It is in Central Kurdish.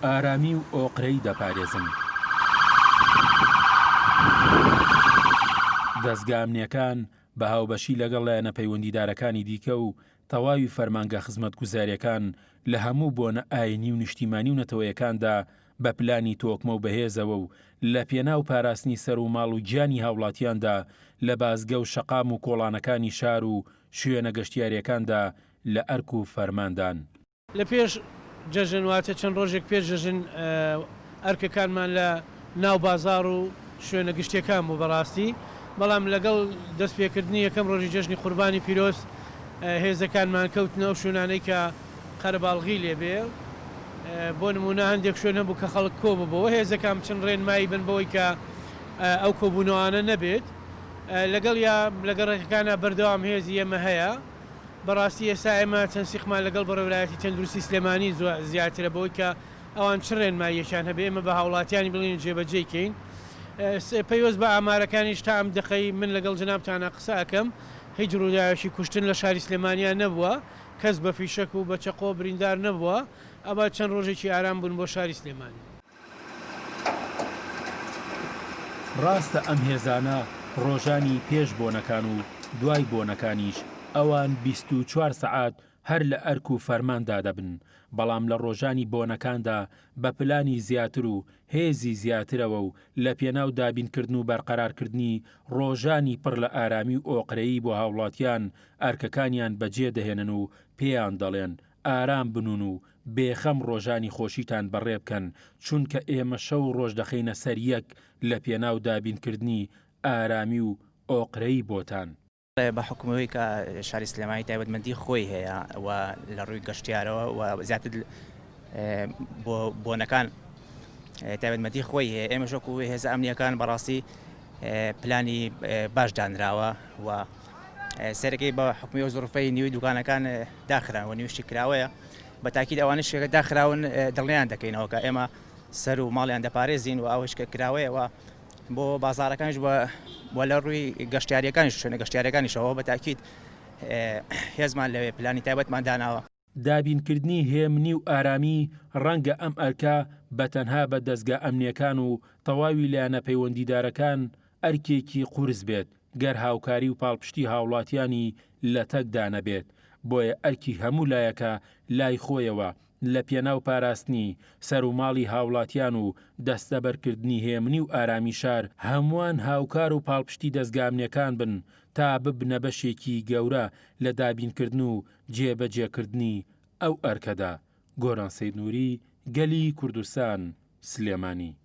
ئارامی و ئۆقرەی دەپارێزن. دەستگا ئەمنیەکان بە هاوبەشی لەگەڵ لایەنە پەیوەندیدارەکانی دیکە و تەواوی فەرمانگە خزمەتگوزاریەکان لە هەموو بۆنە ئاینی و نیشتیمانی و نەتەوەیەکاندا بە پلانی تۆکمە و بەهێزەوە و لە پێناو پاراستنی سەر و ماڵ و گیانی هاوڵاتیاندا لە بازگە و شەقام و کۆڵانەکانی شار و شوێنە گەشتیاریەکاندا لە ئەرک و فەرماندان. لە پێش جەژن واتە چەند ڕۆژێک پێش جەژن ئەرکەکانمان لە ناو بازار و شوێنە گشتیەکان بوو بەڕاستی، بەڵام لەگەڵ دەستپێکردنی یەکەم ڕۆژی جەژنی قوربانی پیرۆز هێزەکانمان کەوتنەوە شوێنانەی کە قەرەباڵغی لێبێ. بۆ نمونە هەندێک شوێنە بوو کە خەڵک کۆ ببەوە، هێزەکان چەند ڕێنمایی بن بەوەی کە ئەو کۆبوونەوانە نەبێت. لەگەڵ یا لەگەڕەکەکانە بەردەوام هێزی ئێمە هەیە. بەڕاستی ئێستا ئێمە چەند سیخمان لەگەڵ بەڕێوەلایەتی تەندروستی سلێمانی زیاترە بەوەی کە ئەوان چ ڕێنماییەکان هەبێ ئێمە بە هاوڵاتیانی بڵین جێبەجێکەین. پەیوەست بە ئامارەکانیش تا ئەم دقەی من لەگەڵ جەنابتانە قسە ئەکەم، هیچ ڕووداوێکی کوشتن لە شاری سلێمانیان نەبووە، کەس بە فیشەک و بە چەقۆ بریندار نەبووە. ئەمە چەند ڕۆژێکی ئارام بوون بۆ شاری سلێمانی. ڕاستە ئەم هێزانە ڕۆژانی پێش بۆنەکان و دوای بۆنەکانیش ئەوان 24 سەعات هەر لە ئەرک و فەرماندا دەبن، بەڵام لە ڕۆژانی بۆنەکاندا بە پلانی زیاتر و هێزی زیاترەوە و لە پێناو دابینکردن و بەرقەرارکردنی ڕۆژانی پڕ لە ئارامی و ئۆقرەیی بۆ هاوڵاتیان ئەرکەکانیان بەجێ دەهێنن و پێیان دەڵێن ئارام بنون و بێخەم ڕۆژانی خۆشیتان بەڕێ بکەن، چونکە ئێمە شەو ڕۆژ دەخەینە سەر یەک لە پێناو دابینکردنی ئارامی و ئۆقرەیی بۆتان. بە حکومەوەی کە شاری سلێمانی تایبەتمەندی خۆی هەیە و لە ڕووی گەشتیارەوە و زیاتر بۆنەکان تایبەتمەندی خۆی هەیە، ئێمە شۆک و هێزە ئەمنیەکان بەڕاستی پلانی باش دانراوە و سەرەکەی بە حکومی و زۆرفەی نیوی دوکانەکان داخراون و نیوشتی کراوەیە. بە تاکید ئەوانش شێکە داخراون دڵنیان دەکەینەوە کە ئێمە سەر و ماڵیان دەپارێزین و ئەوشکە کراوەیەوە بۆ بازارەکانش بۆ لە ڕووی گەشتیاریەکانیش شوێنە گەشتیاریەکانیشەوە بە تاکید هێزمان لەوێ پلانی تایبەتمان داناوە. دابینکردنی هێمنی و ئارامی ڕەنگە ئەم ئەرکە بەتەنها بە دەستگا ئەمنیەکان و تەواوی لایەنە پەیوەندیدارەکان ئەرکێکی قورس بێت گەر هاوکاری و پاڵپشتی هاوڵاتیانی لە تەکدا نەبێت. بۆیە ئەرکی هەموو لایەکە لای خۆیەوە لە پێناو پاراستنی سەر و ماڵی هاوڵاتیان و دەستەبەرکردنی هێمنی و ئارامی شار هەمووان هاوکار و پاڵپشتی دەستگامنیەکان بن تا ببنە بەشێکی گەورە لە دابینکردن و جێبەجێکردنی ئەو ئەرکەدا. گۆران سەید نووری، گەلی کوردستان، سلێمانی.